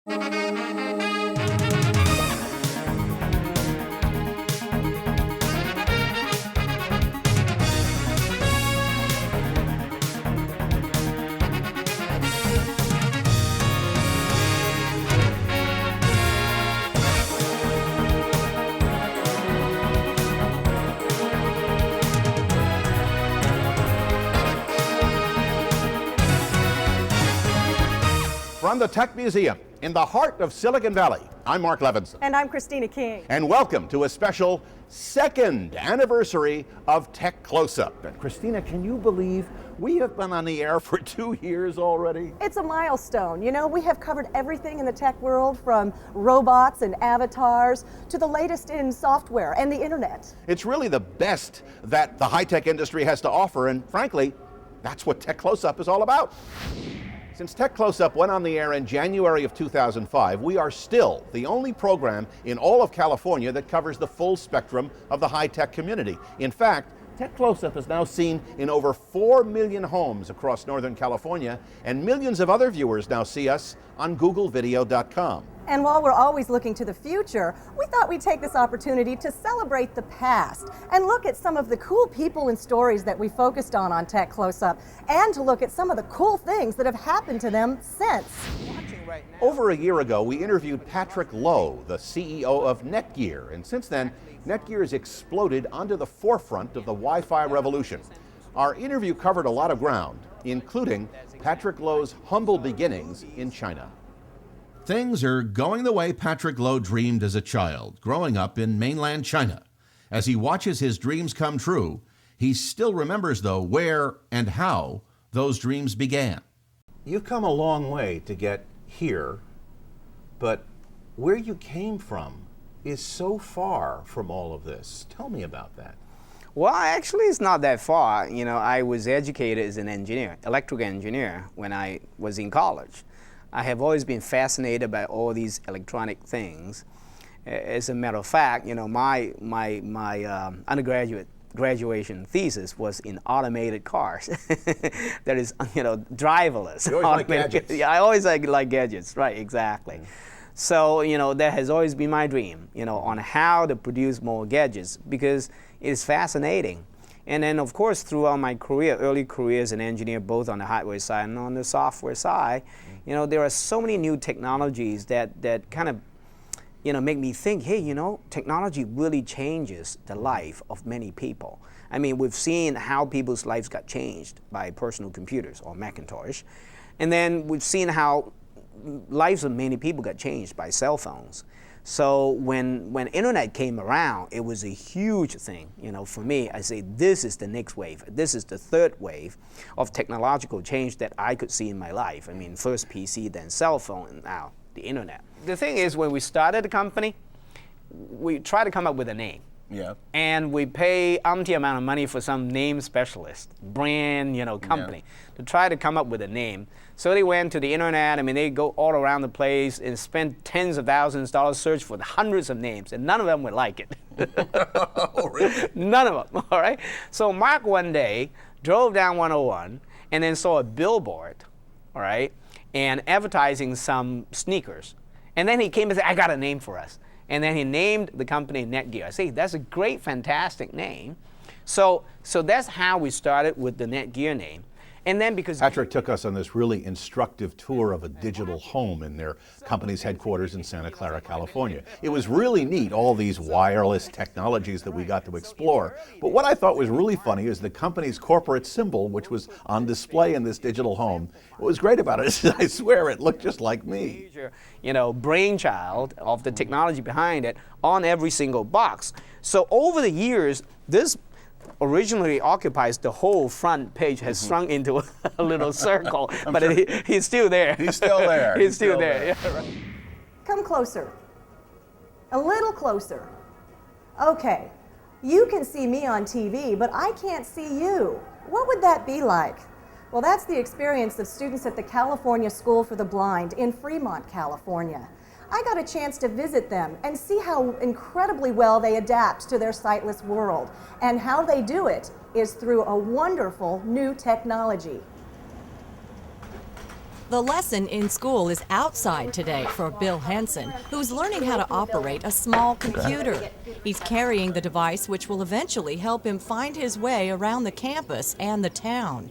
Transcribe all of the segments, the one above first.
From the Tech Museum in the heart of Silicon Valley, I'm Mark Albertson. And I'm Christina King. And welcome to a special second anniversary of Tech Closeup. And Christina, can you believe we have been on the air for 2 years already? It's a milestone. You know, we have covered everything in the tech world, from robots and avatars to the latest in software and the internet. It's really the best that the high-tech industry has to offer, and frankly, that's what Tech Closeup is all about. Since Tech Closeup went on the air in January of 2005, we are still the only program in all of California that covers the full spectrum of the high-tech community. In fact, Tech Closeup is now seen in over 4 million homes across Northern California, and millions of other viewers now see us on GoogleVideo.com. And while we're always looking to the future, we thought we'd take this opportunity to celebrate the past and look at some of the cool people and stories that we focused on Tech Closeup, and to look at some of the cool things that have happened to them since. Over a year ago, we interviewed Patrick Lowe, the CEO of Netgear, and since then, Netgear has exploded onto the forefront of the Wi-Fi revolution. Our interview covered a lot of ground, including Patrick Lowe's humble beginnings in China. Things are going the way Patrick Lowe dreamed as a child, growing up in mainland China. As he watches his dreams come true, he still remembers, though, where and how those dreams began. You've come a long way to get here, but where you came from is so far from all of this. Tell me about that. Well, actually, it's not that far. You know, I was educated as an engineer, electrical engineer, when I was in college. I have always been fascinated by all these electronic things. As a matter of fact, you know, my undergraduate graduation thesis was in automated cars. That is, you know, driverless. You always like gadgets. Yeah, I always like gadgets, right, exactly. So, you know, that has always been my dream, you know, on how to produce more gadgets, because it is fascinating. And then, of course, throughout my career, early career as an engineer, both on the hardware side and on the software side, you know, there are so many new technologies that kind of, you know, make me think, hey, you know, technology really changes the life of many people. I mean, we've seen how people's lives got changed by personal computers or Macintosh. And then we've seen how lives of many people got changed by cell phones. So when internet came around, it was a huge thing. You know, for me, I say this is the next wave. This is the third wave of technological change that I could see in my life. I mean, first PC, then cell phone, and now the internet. The thing is, when we started the company, we tried to come up with a name. Yeah. And we pay umpty amount of money for some name specialist, brand, you know, company, to try to come up with a name. So they went to the internet. I mean, they go all around the place and spend tens of thousands of dollars, search for the hundreds of names, and none of them would like it. Oh, really? None of them, all right? So Mark one day drove down 101 and then saw a billboard, all right, and advertising some sneakers. And then he came and said, I got a name for us. And then he named the company Netgear. I say, that's a great, fantastic name. So that's how we started with the Netgear name. And then because Patrick took us on this really instructive tour of a digital home in their company's headquarters in Santa Clara, California. It was really neat, all these wireless technologies that we got to explore. But what I thought was really funny is the company's corporate symbol, which was on display in this digital home. What was great about it is, I swear, it looked just like me. You know, brainchild of the technology behind it on every single box. So over the years, this originally occupies the whole front page, has shrunk into a little circle, but sure he's still there. He's still there. He's still there. Yeah, right. Come closer. A little closer. Okay, you can see me on TV, but I can't see you. What would that be like? Well, that's the experience of students at the California School for the Blind in Fremont, California. I got a chance to visit them and see how incredibly well they adapt to their sightless world. And how they do it is through a wonderful new technology. The lesson in school is outside today for Bill Henson, who's learning how to operate a small computer. He's carrying the device which will eventually help him find his way around the campus and the town.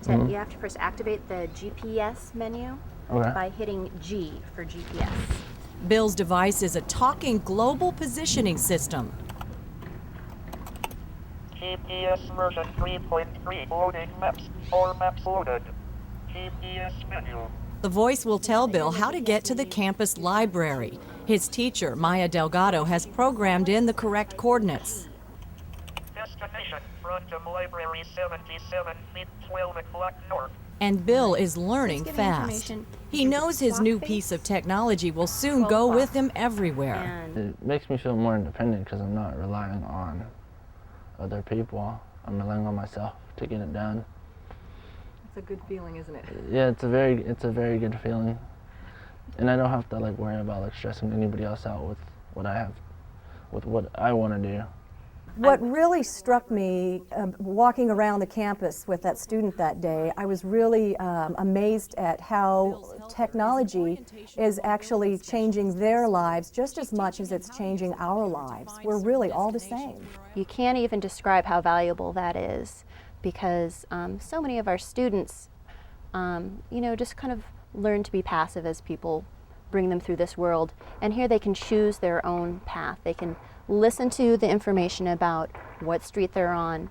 So you have to first activate the GPS menu by hitting G for GPS. Bill's device is a talking global positioning system. GPS version 3.3 loading maps. All maps loaded. GPS menu. The voice will tell Bill how to get to the campus library. His teacher, Maya Delgado, has programmed in the correct coordinates. Destination, Frontum Library 77 feet 12 o'clock north. And Bill is learning fast. He knows his new piece of technology will soon go with him everywhere. It makes me feel more independent because I'm not relying on other people. I'm relying on myself to get it done. It's a good feeling, isn't it? Yeah, it's a very good feeling, and I don't have to like worry about like stressing anybody else out with what I want to do. What really struck me walking around the campus with that student that day, I was really amazed at how technology is actually changing their lives just as much as it's changing our lives. We're really all the same. You can't even describe how valuable that is, because so many of our students, just kind of learn to be passive as people bring them through this world. And here they can choose their own path. They can listen to the information about what street they're on,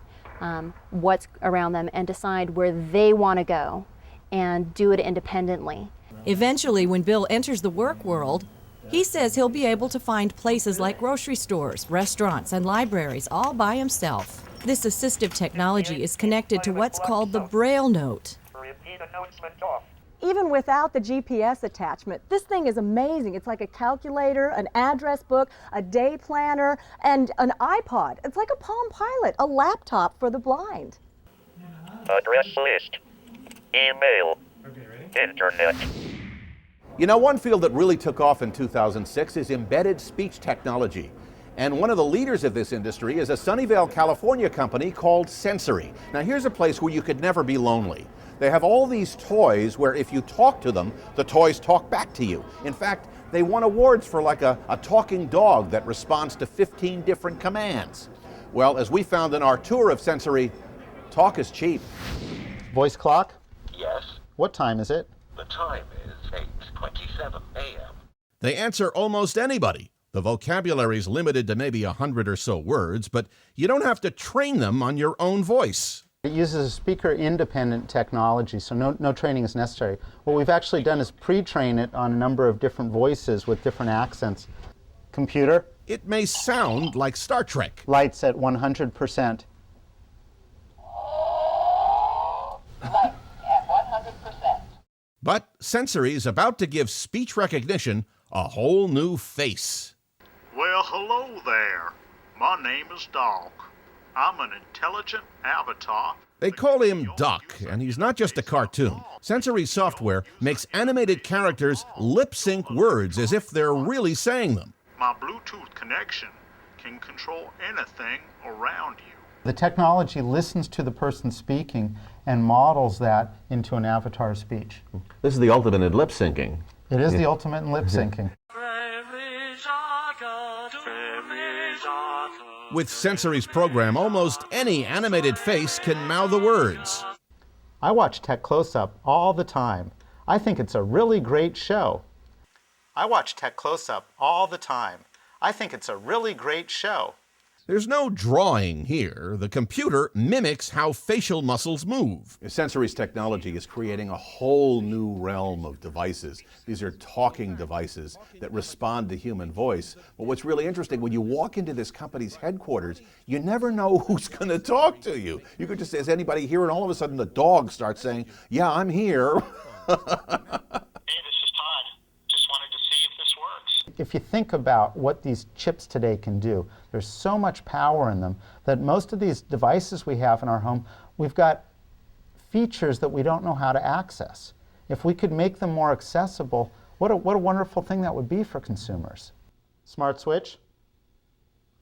what's around them, and decide where they want to go and do it independently. Eventually, when Bill enters the work world, he says he'll be able to find places like grocery stores, restaurants, and libraries all by himself. This assistive technology is connected to what's called the Braille note. Repeat announcement off. Even without the GPS attachment, this thing is amazing. It's like a calculator, an address book, a day planner, and an iPod. It's like a Palm Pilot, a laptop for the blind. Address list. Email. Internet. You know, one field that really took off in 2006 is embedded speech technology. And one of the leaders of this industry is a Sunnyvale, California company called Sensory. Now here's a place where you could never be lonely. They have all these toys where if you talk to them, the toys talk back to you. In fact, they won awards for like a talking dog that responds to 15 different commands. Well, as we found in our tour of Sensory, talk is cheap. Voice clock? Yes. What time is it? The time is 8:27 a.m. They answer almost anybody. The vocabulary's limited to maybe 100 or so words, but you don't have to train them on your own voice. It uses a speaker-independent technology, so no training is necessary. What we've actually done is pre-train it on a number of different voices with different accents. Computer? It may sound like Star Trek. Lights at 100%. Lights at 100%. But Sensory is about to give speech recognition a whole new face. Well, hello there. My name is Doc. I'm an intelligent avatar. They call him Duck, and he's not just a cartoon. Sensory software makes animated characters lip-sync words as if they're really saying them. My Bluetooth connection can control anything around you. The technology listens to the person speaking and models that into an avatar speech. This is the ultimate in lip syncing. It is the ultimate in lip syncing. With Sensory's program, almost any animated face can mouth the words. I watch Tech Closeup all the time. I think it's a really great show. I watch Tech Closeup all the time. I think it's a really great show. There's no drawing here. The computer mimics how facial muscles move. Sensory's technology is creating a whole new realm of devices. These are talking devices that respond to human voice. But what's really interesting, when you walk into this company's headquarters, you never know who's going to talk to you. You could just say, is anybody here? And all of a sudden the dog starts saying, yeah, I'm here. If you think about what these chips today can do, there's so much power in them that most of these devices we have in our home, we've got features that we don't know how to access. If we could make them more accessible, what a wonderful thing that would be for consumers. Smart switch,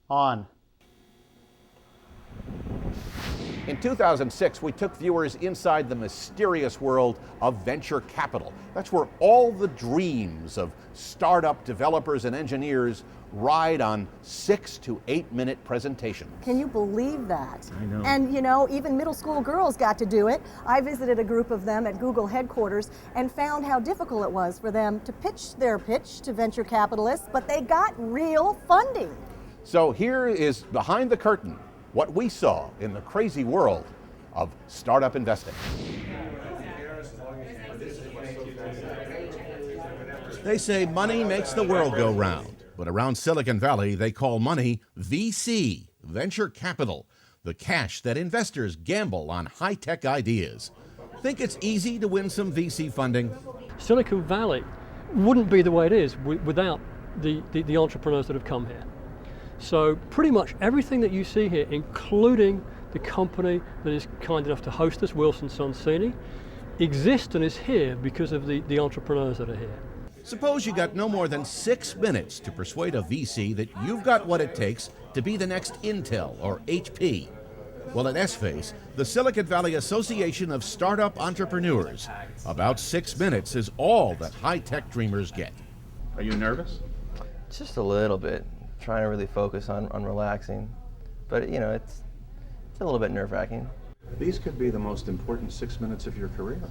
on. In 2006, we took viewers inside the mysterious world of venture capital. That's where all the dreams of startup developers and engineers ride on 6 to 8 minute presentations. Can you believe that? I know. And you know, even middle school girls got to do it. I visited a group of them at Google headquarters and found how difficult it was for them to pitch their pitch to venture capitalists, but they got real funding. So here is behind the curtain, what we saw in the crazy world of startup investing. They say money makes the world go round, but around Silicon Valley they call money VC, venture capital, the cash that investors gamble on high-tech ideas. Think it's easy to win some VC funding? Silicon Valley wouldn't be the way it is without the entrepreneurs that have come here. So pretty much everything that you see here, including the company that is kind enough to host us, Wilson Sonsini, exists and is here because of the entrepreneurs that are here. Suppose you got no more than 6 minutes to persuade a VC that you've got what it takes to be the next Intel or HP. Well, at SFACE, the Silicon Valley Association of Startup Entrepreneurs, about 6 minutes is all that high-tech dreamers get. Are you nervous? Just a little bit. Trying to really focus on relaxing, but you know, it's a little bit nerve-wracking. These could be the most important 6 minutes of your career.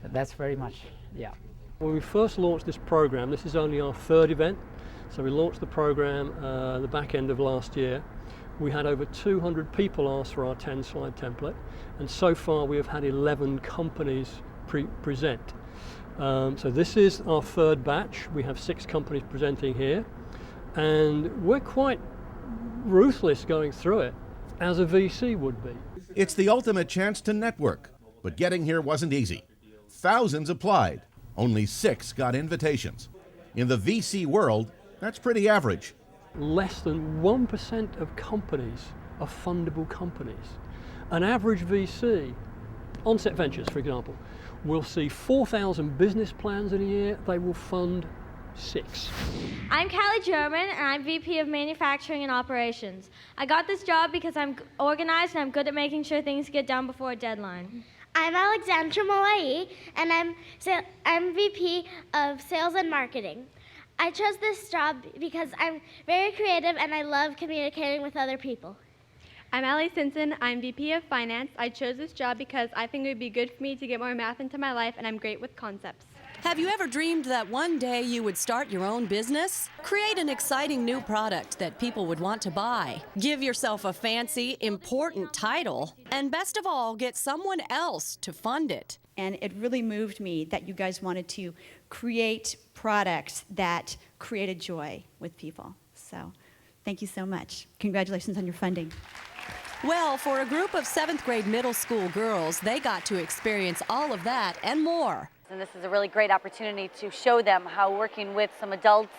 That's very much, yeah. When we first launched this program, this is only our third event, so we launched the program the back end of last year. We had over 200 people ask for our 10-slide template, and so far we have had 11 companies present. So this is our third batch. We have 6 companies presenting here. And we're quite ruthless going through it, as a VC would be. It's the ultimate chance to network, but getting here wasn't easy. Thousands applied, only 6 got invitations. In the VC world, that's pretty average. Less than 1% of companies are fundable companies. An average VC, Onset Ventures for example, will see 4,000 business plans in a year. They will fund 6. I'm Callie German, and I'm VP of Manufacturing and Operations. I got this job because I'm organized and I'm good at making sure things get done before a deadline. I'm Alexandra Molai, and I'm VP of Sales and Marketing. I chose this job because I'm very creative and I love communicating with other people. I'm Allie Simpson. I'm VP of Finance. I chose this job because I think it would be good for me to get more math into my life, and I'm great with concepts. Have you ever dreamed that one day you would start your own business? Create an exciting new product that people would want to buy. Give yourself a fancy, important title. And best of all, get someone else to fund it. And it really moved me that you guys wanted to create products that created joy with people. So thank you so much. Congratulations on your funding. Well, for a group of 7th grade middle school girls, they got to experience all of that and more. And this is a really great opportunity to show them how working with some adults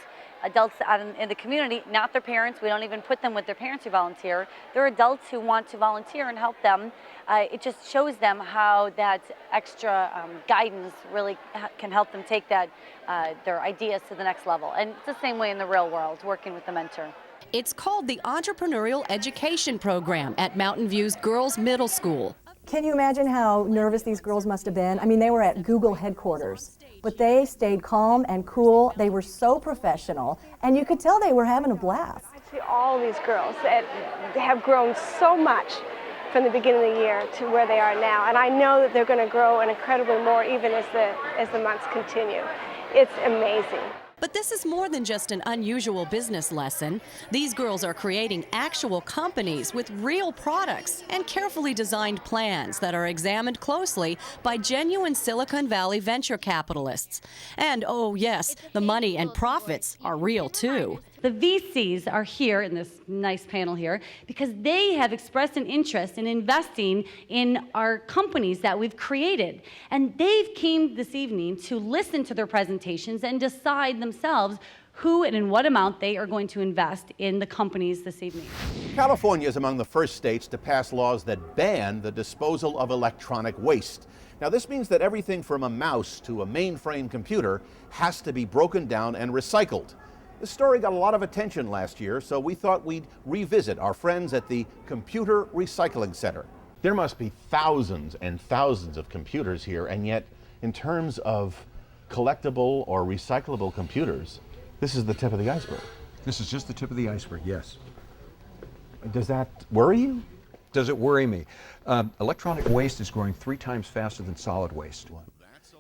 out in the community, not their parents, we don't even put them with their parents who volunteer, they're adults who want to volunteer and help them. It just shows them how that extra guidance really can help them take their ideas to the next level. And it's the same way in the real world, working with the mentor. It's called the Entrepreneurial Education Program at Mountain View's Girls Middle School. Can you imagine how nervous these girls must have been? I mean, they were at Google headquarters, but they stayed calm and cool. They were so professional, and you could tell they were having a blast. I see all these girls that have grown so much from the beginning of the year to where they are now, and I know that they're going to grow and incredibly more even as the months continue. It's amazing. But this is more than just an unusual business lesson. These girls are creating actual companies with real products and carefully designed plans that are examined closely by genuine Silicon Valley venture capitalists. And oh yes, the money and profits are real too. The VCs are here in this nice panel here because they have expressed an interest in investing in our companies that we've created. And they've came this evening to listen to their presentations and decide themselves who and in what amount they are going to invest in the companies this evening. California is among the first states to pass laws that ban the disposal of electronic waste. Now this means that everything from a mouse to a mainframe computer has to be broken down and recycled. This story got a lot of attention last year, so we thought we'd revisit our friends at the Computer Recycling Center. There must be thousands and thousands of computers here, and yet, in terms of collectible or recyclable computers, this is the tip of the iceberg. This is just the tip of the iceberg, yes. Does that worry you? Does it worry me? Electronic waste is growing 3 times faster than solid waste.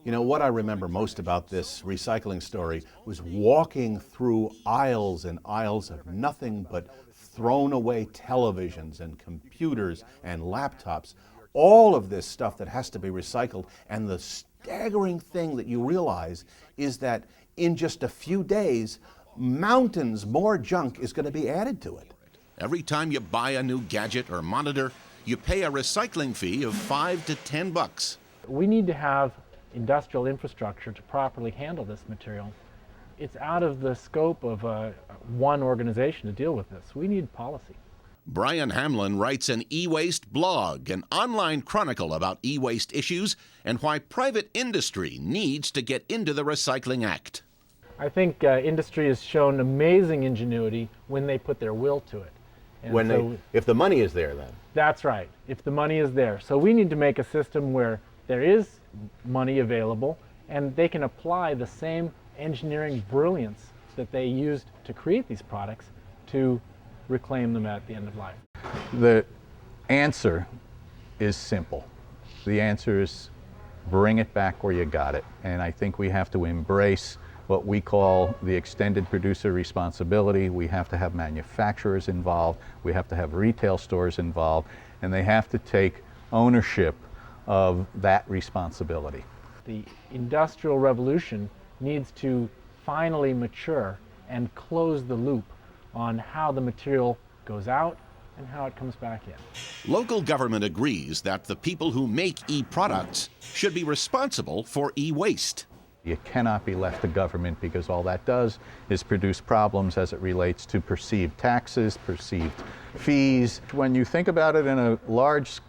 You know, what I remember most about this recycling story was walking through aisles and aisles of nothing but thrown away televisions and computers and laptops. All of this stuff that has to be recycled, and the staggering thing that you realize is that in just a few days, mountains more junk is going to be added to it. Every time you buy a new gadget or monitor, you pay a recycling fee of $5 to $10. We need to have industrial infrastructure to properly handle this material. It's out of the scope of one organization to deal with this. We need policy. Brian Hamlin writes an e-waste blog, an online chronicle about e-waste issues and why private industry needs to get into the Recycling Act. I think industry has shown amazing ingenuity when they put their will to it. And if the money is there, then. That's right, if the money is there. So we need to make a system where there is money available and they can apply the same engineering brilliance that they used to create these products to reclaim them at the end of life. The answer is simple. The answer is bring it back where you got it. And I think we have to embrace what we call the extended producer responsibility. We have to have manufacturers involved. We have to have retail stores involved. And they have to take ownership of that responsibility. The Industrial Revolution needs to finally mature and close the loop on how the material goes out and how it comes back in. Local government agrees that the people who make e-products should be responsible for e-waste. You cannot be left to government, because all that does is produce problems as it relates to perceived taxes, perceived fees. When you think about it in a large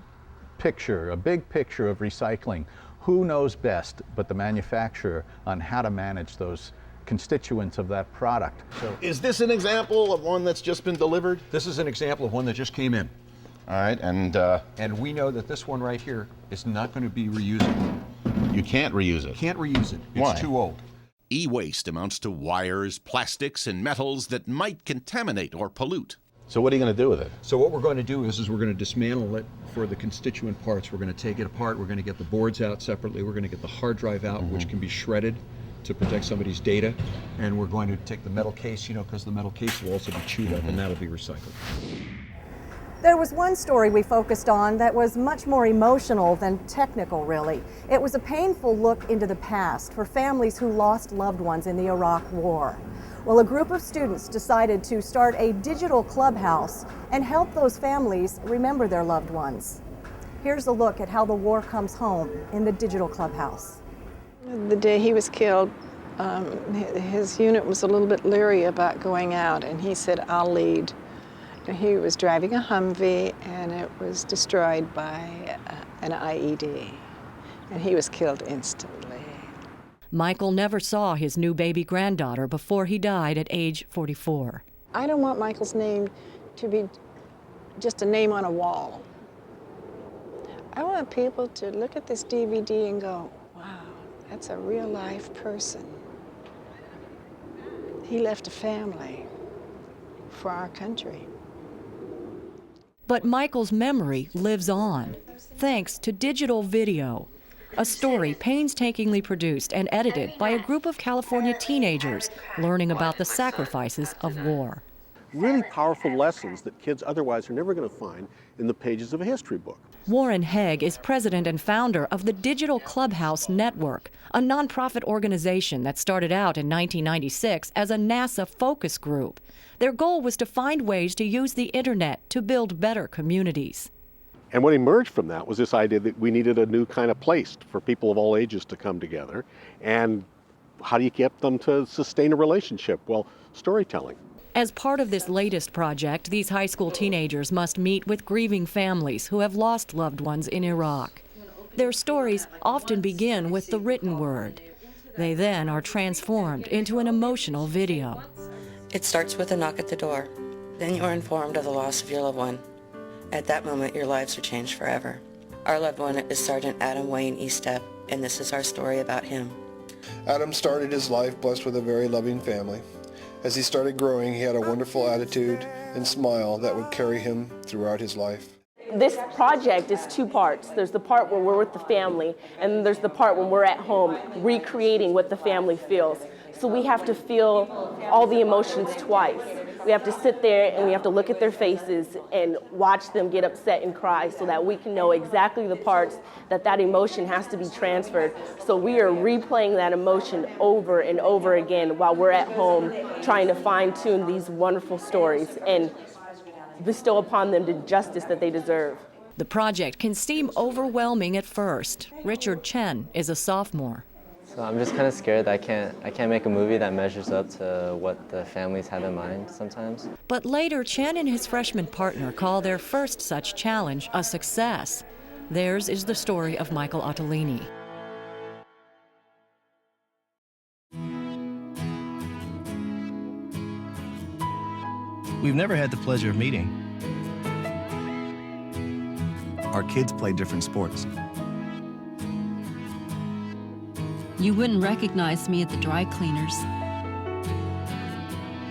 picture, a big picture of recycling, who knows best but the manufacturer on how to manage those constituents of that product? So, is this an example of one that's just been delivered? This is an example of one that just came in. All right, and we know that this one right here is not going to be reusable. You can't reuse it. Can't reuse it. It's Why? too old. E-waste amounts to wires, plastics, and metals that might contaminate or pollute. So what are you going to do with it? So what we're going to do is we're going to dismantle it for the constituent parts. We're going to take it apart. We're going to get the boards out separately. We're going to get the hard drive out, which can be shredded to protect somebody's data. And we're going to take the metal case, because the metal case will also be chewed up, and that'll be recycled. There was one story we focused on that was much more emotional than technical, really. It was a painful look into the past for families who lost loved ones in the Iraq War. Well, a group of students decided to start a digital clubhouse and help those families remember their loved ones. Here's a look at how the war comes home in the digital clubhouse. The day he was killed, his unit was a little bit leery about going out, and he said, "I'll lead." He was driving a Humvee, and it was destroyed by an IED, and he was killed instantly. Michael never saw his new baby granddaughter before he died at age 44. I don't want Michael's name to be just a name on a wall. I want people to look at this DVD and go, wow, that's a real life person. He left a family for our country. But Michael's memory lives on, thanks to digital video, a story painstakingly produced and edited by a group of California teenagers learning about the sacrifices of war. Really powerful lessons that kids otherwise are never going to find in the pages of a history book. Warren Hegg is president and founder of the Digital Clubhouse Network, a nonprofit organization that started out in 1996 as a NASA focus group. Their goal was to find ways to use the internet to build better communities. And what emerged from that was this idea that we needed a new kind of place for people of all ages to come together. And how do you get them to sustain a relationship? Well, storytelling. As part of this latest project, these high school teenagers must meet with grieving families who have lost loved ones in Iraq. Their stories often begin with the written word. They then are transformed into an emotional video. It starts with a knock at the door. Then you are informed of the loss of your loved one. At that moment, your lives are changed forever. Our loved one is Sergeant Adam Wayne Eastep, and this is our story about him. Adam started his life blessed with a very loving family. As he started growing, he had a wonderful attitude and smile that would carry him throughout his life. This project is two parts. There's the part where we're with the family, and then there's the part when we're at home recreating what the family feels. So we have to feel all the emotions twice. We have to sit there and we have to look at their faces and watch them get upset and cry so that we can know exactly the parts that emotion has to be transferred. So we are replaying that emotion over and over again while we're at home trying to fine-tune these wonderful stories and bestow upon them the justice that they deserve. The project can seem overwhelming at first. Richard Chen is a sophomore. So I'm just kind of scared that I can't make a movie that measures up to what the families have in mind sometimes. But later, Chen and his freshman partner call their first such challenge a success. Theirs is the story of Michael Ottolini. We've never had the pleasure of meeting. Our kids play different sports. You wouldn't recognize me at the dry cleaners.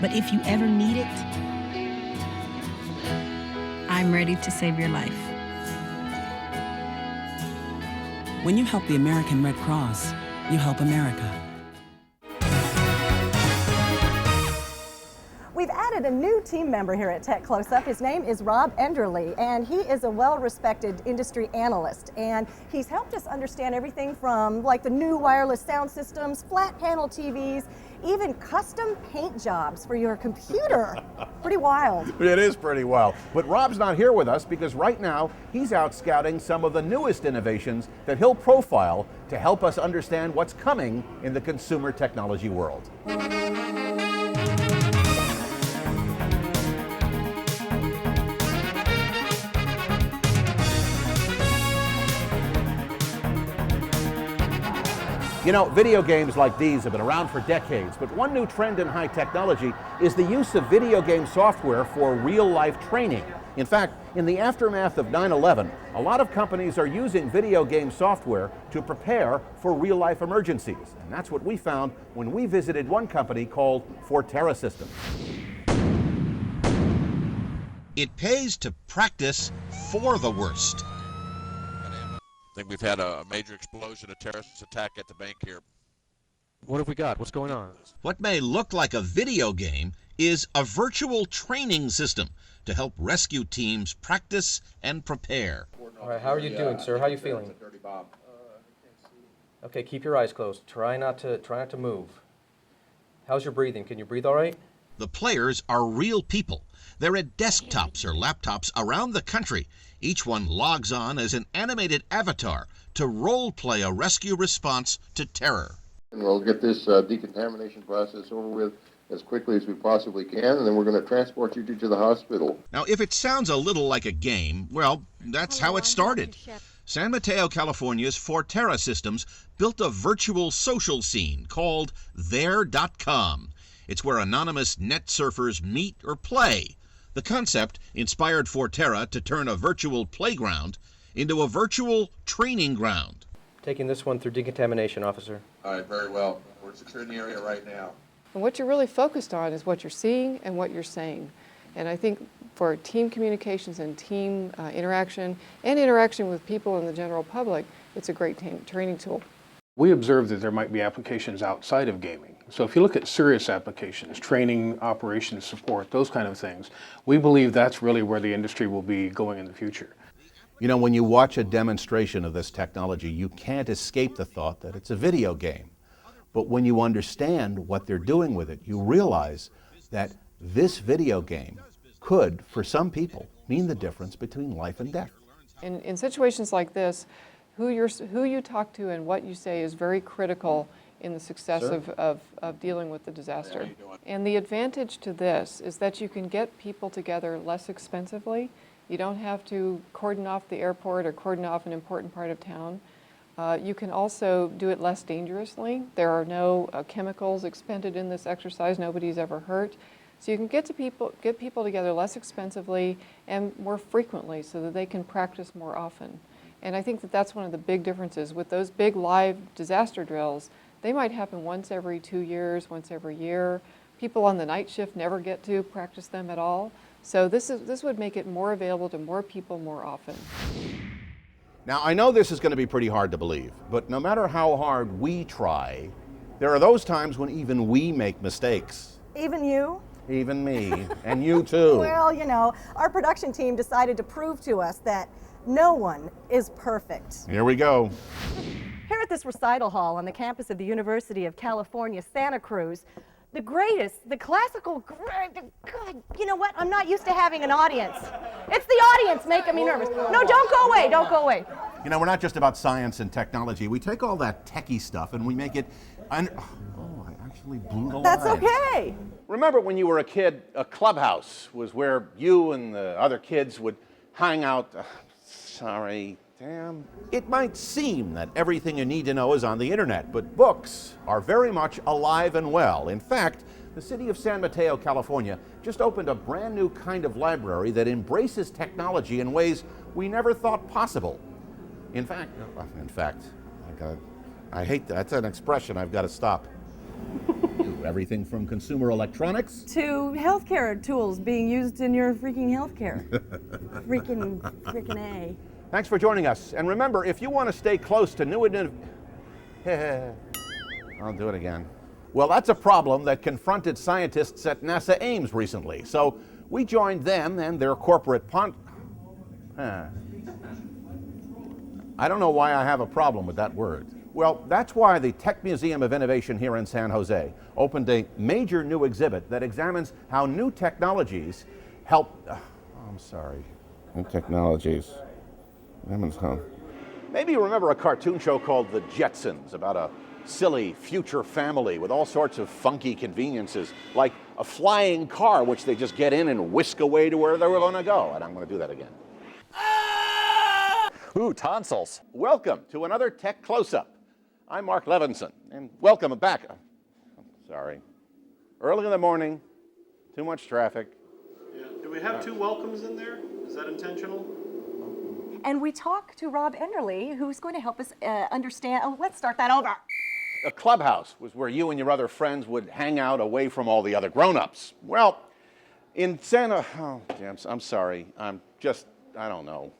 But if you ever need it, I'm ready to save your life. When you help the American Red Cross, you help America. We've added a new team member here at Tech Closeup. His name is Rob Enderle, and he is a well-respected industry analyst. And he's helped us understand everything from like the new wireless sound systems, flat panel TVs, even custom paint jobs for your computer. Pretty wild. It is pretty wild. But Rob's not here with us because right now he's out scouting some of the newest innovations that he'll profile to help us understand what's coming in the consumer technology world. You know, video games like these have been around for decades, but one new trend in high technology is the use of video game software for real-life training. In fact, in the aftermath of 9/11, a lot of companies are using video game software to prepare for real-life emergencies. And that's what we found when we visited one company called Forterra Systems. It pays to practice for the worst. I think we've had a major explosion, a terrorist attack at the bank here. What have we got? What's going on? What may look like a video game is a virtual training system to help rescue teams practice and prepare. All right, how are you doing, sir? How are you feeling? Okay, keep your eyes closed. Try not to move. How's your breathing? Can you breathe all right? The players are real people. They're at desktops or laptops around the country. Each one logs on as an animated avatar to role-play a rescue response to terror. And we'll get this decontamination process over with as quickly as we possibly can, and then we're going to transport you to the hospital. Now, if it sounds a little like a game, well, that's how it started. San Mateo, California's Forterra Systems built a virtual social scene called There.com. It's where anonymous net surfers meet or play. The concept inspired Forterra to turn a virtual playground into a virtual training ground. Taking this one through decontamination, officer. All right, very well. We're securing the area right now. And what you're really focused on is what you're seeing and what you're saying. And I think for team communications and team interaction and interaction with people in the general public, it's a great training tool. We observe that there might be applications outside of gaming. So if you look at serious applications, training, operations, support, those kind of things, we believe that's really where the industry will be going in the future. You know, when you watch a demonstration of this technology, you can't escape the thought that it's a video game. But when you understand what they're doing with it, you realize that this video game could, for some people, mean the difference between life and death. In situations like this, who you talk to and what you say is very critical in the success of dealing with the disaster. And the advantage to this is that you can get people together less expensively. You don't have to cordon off the airport or cordon off an important part of town. You can also do it less dangerously. There are no chemicals expended in this exercise. Nobody's ever hurt. So you can get people together less expensively and more frequently so that they can practice more often. And I think that that's one of the big differences. With those big live disaster drills, they might happen once every 2 years, once every year. People on the night shift never get to practice them at all. So this would make it more available to more people more often. Now, I know this is going to be pretty hard to believe, but no matter how hard we try, there are those times when even we make mistakes. Even you? Even me, and you too. Well, you know, our production team decided to prove to us that no one is perfect. Here we go. Here at this recital hall on the campus of the University of California, Santa Cruz, the greatest, the classical, God, you know what? I'm not used to having an audience. It's the audience making me nervous. No, don't go away, don't go away. You know, we're not just about science and technology. We take all that techie stuff and we make it, I actually blew the line. That's okay. Remember when you were a kid, a clubhouse was where you and the other kids would hang out. Sorry, damn. It might seem that everything you need to know is on the internet, but books are very much alive and well. In fact, the city of San Mateo, California, just opened a brand new kind of library that embraces technology in ways we never thought possible. In fact, I hate that. That's an expression I've got to stop. Everything from consumer electronics to healthcare tools being used in your freaking healthcare. freaking A. Thanks for joining us. And remember, if you want to stay close to new I'll do it again. Well, that's a problem that confronted scientists at NASA Ames recently. So we joined them and their corporate I don't know why I have a problem with that word. Well, that's why the Tech Museum of Innovation here in San Jose opened a major new exhibit that examines how new technologies help... New technologies. Maybe you remember a cartoon show called The Jetsons about a silly future family with all sorts of funky conveniences, like a flying car which they just get in and whisk away to where they were going to go. And I'm going to do that again. Ooh, tonsils. Welcome to another Tech Closeup. I'm Mark Albertson, and welcome back. Sorry. Early in the morning, too much traffic. Yeah. Do we have two welcomes in there? Is that intentional? And we talk to Rob Enderle, who's going to help us understand. Oh, let's start that over. A clubhouse was where you and your other friends would hang out away from all the other grown-ups. Well, in Santa... Oh, damn, I'm sorry. I don't know.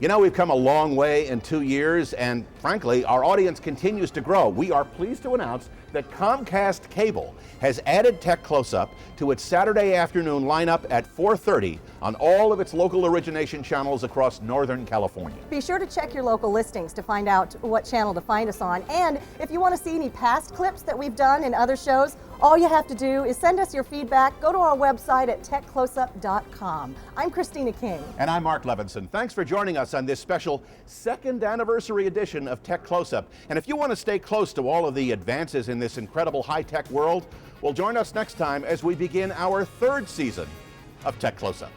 You know, we've come a long way in 2 years, and frankly, our audience continues to grow. We are pleased to announce that Comcast Cable has added Tech Closeup to its Saturday afternoon lineup at 4:30 on all of its local origination channels across Northern California. Be sure to check your local listings to find out what channel to find us on. And if you want to see any past clips that we've done in other shows, all you have to do is send us your feedback. Go to our website at techcloseup.com. I'm Christina King. And I'm Mark Albertson. Thanks for joining us on this special second anniversary edition of Tech Closeup. And if you want to stay close to all of the advances in this incredible high-tech world, well, join us next time as we begin our third season of Tech Closeup.